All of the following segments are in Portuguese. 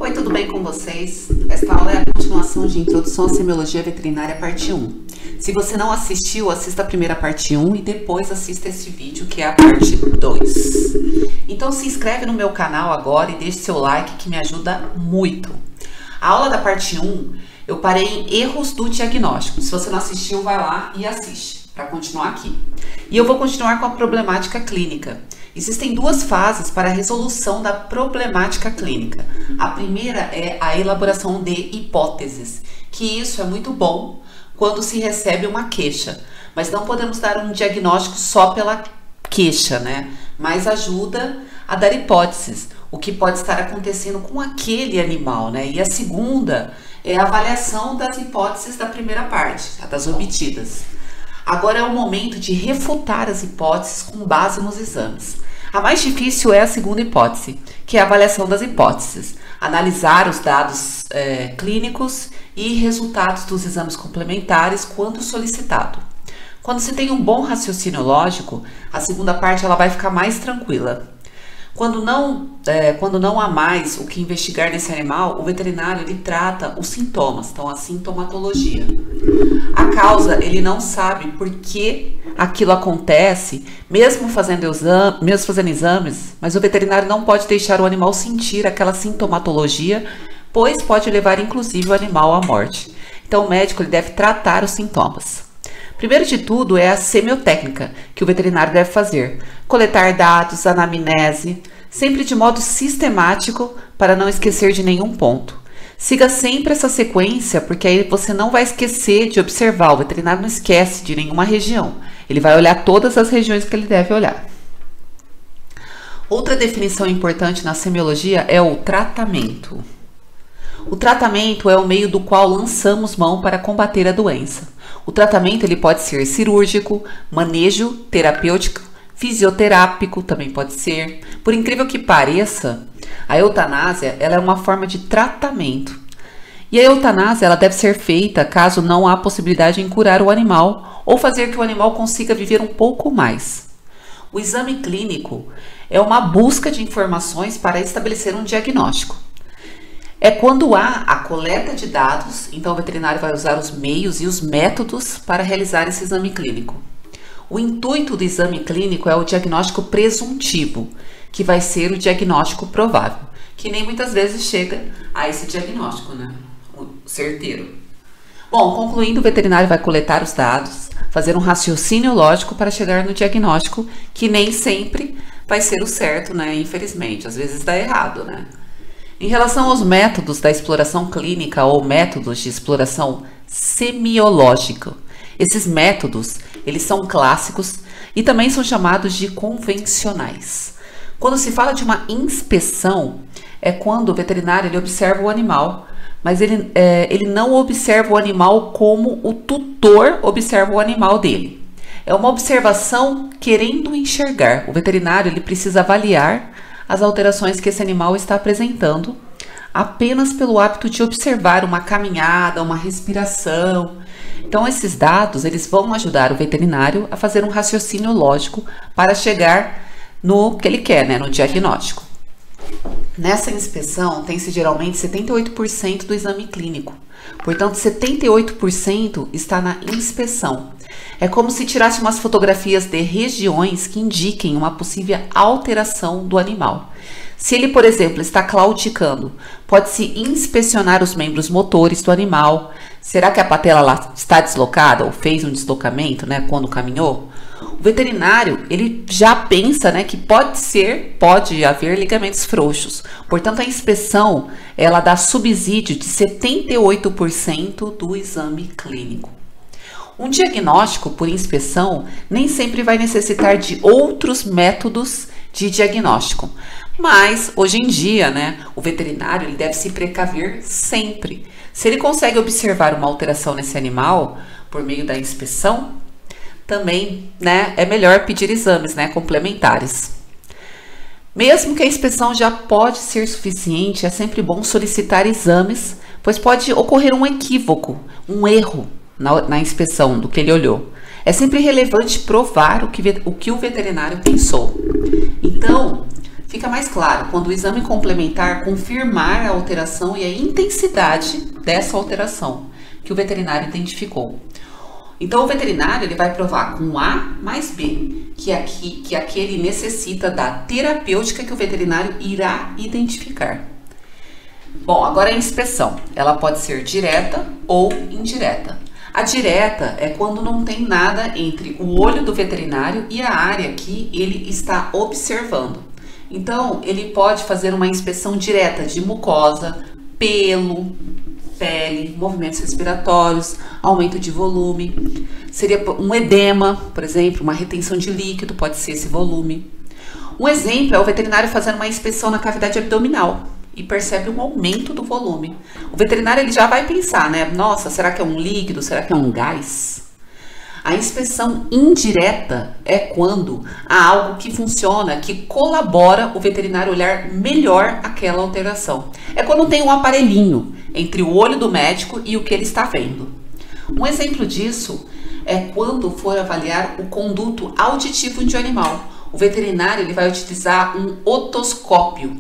Oi, tudo bem com vocês? Esta aula é a continuação de Introdução à Semiologia Veterinária, parte 1. Se você não assistiu, assista a primeira parte 1 e depois assista esse vídeo, que é a parte 2. Então se inscreve no meu canal agora e deixe seu like, que me ajuda muito. A aula da parte 1, eu parei em erros do diagnóstico. Se você não assistiu, vai lá e assiste, para continuar aqui. E eu vou continuar com a problemática clínica. Existem duas fases para a resolução da problemática clínica. A primeira é a elaboração de hipóteses, que isso é muito bom quando se recebe uma queixa, mas não podemos dar um diagnóstico só pela queixa, né? Mas ajuda a dar hipóteses, o que pode estar acontecendo com aquele animal, né? E a segunda é a avaliação das hipóteses da primeira parte, das obtidas. Agora é o momento de refutar as hipóteses com base nos exames. A mais difícil é a segunda hipótese, que é a avaliação das hipóteses. Analisar os dados clínicos e resultados dos exames complementares quando solicitado. Quando se tem um bom raciocínio lógico, a segunda parte ela vai ficar mais tranquila. Quando não há mais o que investigar nesse animal, o veterinário ele trata os sintomas, então a sintomatologia. A causa, ele não sabe por que aquilo acontece, mesmo fazendo exames, mas o veterinário não pode deixar o animal sentir aquela sintomatologia, pois pode levar inclusive o animal à morte. Então o médico ele deve tratar os sintomas. Primeiro de tudo é a semiotécnica que o veterinário deve fazer. Coletar dados, anamnese, sempre de modo sistemático para não esquecer de nenhum ponto. Siga sempre essa sequência, porque aí você não vai esquecer de observar. O veterinário não esquece de nenhuma região. Ele vai olhar todas as regiões que ele deve olhar. Outra definição importante na semiologia é o tratamento. O tratamento é o meio do qual lançamos mão para combater a doença. O tratamento ele pode ser cirúrgico, manejo, terapêutico, fisioterápico também pode ser. Por incrível que pareça, a eutanásia ela é uma forma de tratamento. E a eutanásia ela deve ser feita caso não há possibilidade em curar o animal ou fazer que o animal consiga viver um pouco mais. O exame clínico é uma busca de informações para estabelecer um diagnóstico. É quando há a coleta de dados, então o veterinário vai usar os meios e os métodos para realizar esse exame clínico. O intuito do exame clínico é o diagnóstico presuntivo, que vai ser o diagnóstico provável, que nem muitas vezes chega a esse diagnóstico, né? O certeiro. Bom, concluindo, o veterinário vai coletar os dados, fazer um raciocínio lógico para chegar no diagnóstico, que nem sempre vai ser o certo, né? Infelizmente, às vezes dá errado, né? Em relação aos métodos da exploração clínica ou métodos de exploração semiológica, esses métodos, eles são clássicos e também são chamados de convencionais. Quando se fala de uma inspeção, é quando o veterinário ele observa o animal, mas ele não observa o animal como o tutor observa o animal dele. É uma observação querendo enxergar. O veterinário ele precisa avaliar as alterações que esse animal está apresentando apenas pelo hábito de observar uma caminhada, uma respiração. Então esses dados eles vão ajudar o veterinário a fazer um raciocínio lógico para chegar no que ele quer, né, no diagnóstico. Nessa inspeção tem-se geralmente 78% do exame clínico, portanto 78% está na inspeção. É como se tirasse umas fotografias de regiões que indiquem uma possível alteração do animal. Se ele, por exemplo, está claudicando, pode-se inspecionar os membros motores do animal. Será que a patela lá está deslocada ou fez um deslocamento, né, quando caminhou? O veterinário, ele já pensa, né, que pode haver ligamentos frouxos. Portanto, a inspeção, ela dá subsídio de 78% do exame clínico. Um diagnóstico por inspeção nem sempre vai necessitar de outros métodos de diagnóstico. Mas, hoje em dia, né, o veterinário ele deve se precaver sempre. Se ele consegue observar uma alteração nesse animal por meio da inspeção, também, né, é melhor pedir exames, né, complementares. Mesmo que a inspeção já pode ser suficiente, é sempre bom solicitar exames, pois pode ocorrer um equívoco, um erro na inspeção do que ele olhou. É sempre relevante provar o que o veterinário pensou. Então, Fica mais claro quando o exame complementar confirmar a alteração e a intensidade dessa alteração que o veterinário identificou. Então, o veterinário ele vai provar com A mais B, que aquele necessita da terapêutica que o veterinário irá identificar. Bom, agora a inspeção. Ela pode ser direta ou indireta. A direta é quando não tem nada entre o olho do veterinário e a área que ele está observando. Então, ele pode fazer uma inspeção direta de mucosa, pelo, pele, movimentos respiratórios, aumento de volume. Seria um edema, por exemplo, uma retenção de líquido, pode ser esse volume. Um exemplo é o veterinário fazendo uma inspeção na cavidade abdominal e percebe um aumento do volume. O veterinário ele já vai pensar, né? Nossa, será que é um líquido? Será que é um gás? A inspeção indireta é quando há algo que funciona, que colabora o veterinário olhar melhor aquela alteração. É quando tem um aparelhinho entre o olho do médico e o que ele está vendo. Um exemplo disso é quando for avaliar o conduto auditivo de um animal. O veterinário ele vai utilizar um otoscópio.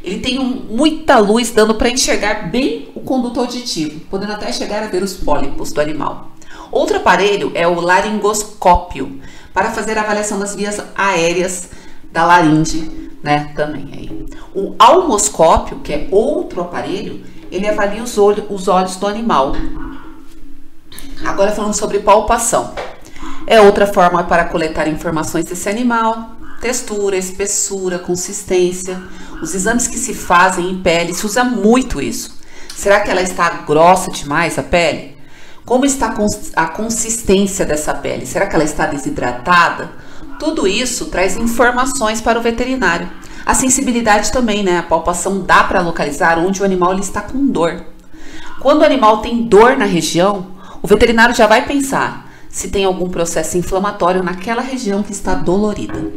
Ele tem muita luz dando para enxergar bem o conduto auditivo, podendo até chegar a ver os pólipos do animal. Outro aparelho é o laringoscópio, para fazer a avaliação das vias aéreas da laringe, né, também aí. O almoscópio, que é outro aparelho, ele avalia os olhos do animal. Agora falando sobre palpação. É outra forma para coletar informações desse animal, textura, espessura, consistência. Os exames que se fazem em pele, se usa muito isso. Será que ela está grossa demais, a pele? Como está a consistência dessa pele? Será que ela está desidratada? Tudo isso traz informações para o veterinário. A sensibilidade também, né? A palpação dá para localizar onde o animal ele está com dor. Quando o animal tem dor na região, o veterinário já vai pensar se tem algum processo inflamatório naquela região que está dolorida.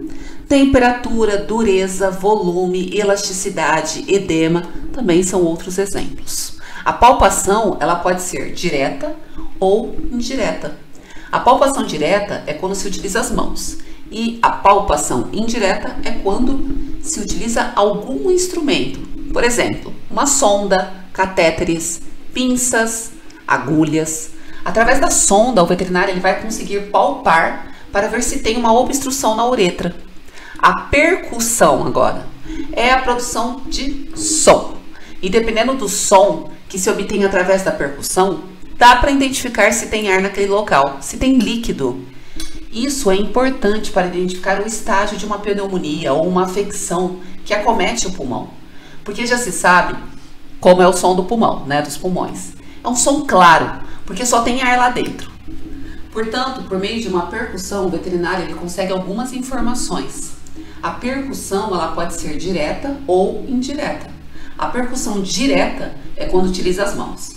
Temperatura, dureza, volume, elasticidade, edema, também são outros exemplos. A palpação, ela pode ser direta ou indireta. A palpação direta é quando se utiliza as mãos. E a palpação indireta é quando se utiliza algum instrumento. Por exemplo, uma sonda, catéteres, pinças, agulhas. Através da sonda, o veterinário ele vai conseguir palpar para ver se tem uma obstrução na uretra. A percussão agora é a produção de som. E dependendo do som que se obtém através da percussão, dá para identificar se tem ar naquele local, se tem líquido. Isso é importante para identificar o estágio de uma pneumonia ou uma afecção que acomete o pulmão. Porque já se sabe como é o som do pulmão, né, dos pulmões. É um som claro, porque só tem ar lá dentro. Portanto, por meio de uma percussão, o veterinário ele consegue algumas informações. A percussão ela pode ser direta ou indireta. A percussão direta é quando utiliza as mãos.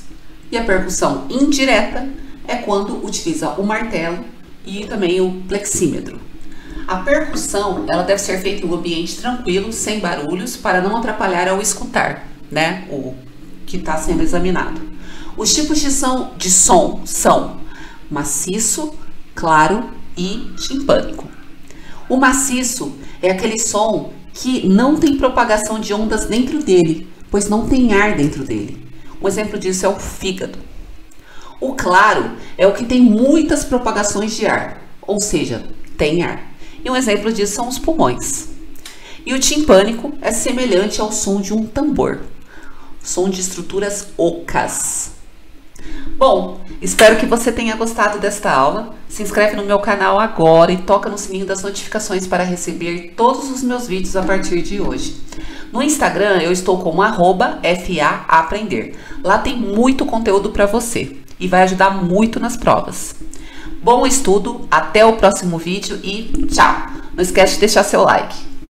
E a percussão indireta é quando utiliza o martelo e também o plexímetro. A percussão ela deve ser feita em um ambiente tranquilo, sem barulhos, para não atrapalhar ao escutar, né, o que está sendo examinado. Os tipos de som são maciço, claro e timpânico. O maciço é aquele som que não tem propagação de ondas dentro dele, pois não tem ar dentro dele. Um exemplo disso é o fígado. O claro é o que tem muitas propagações de ar, ou seja, tem ar. E um exemplo disso são os pulmões. E o timpânico é semelhante ao som de um tambor, som de estruturas ocas. Bom, espero que você tenha gostado desta aula. Se inscreve no meu canal agora e toca no sininho das notificações para receber todos os meus vídeos a partir de hoje. No Instagram eu estou como @FAAprender. Lá tem muito conteúdo para você e vai ajudar muito nas provas. Bom estudo, até o próximo vídeo e tchau! Não esquece de deixar seu like.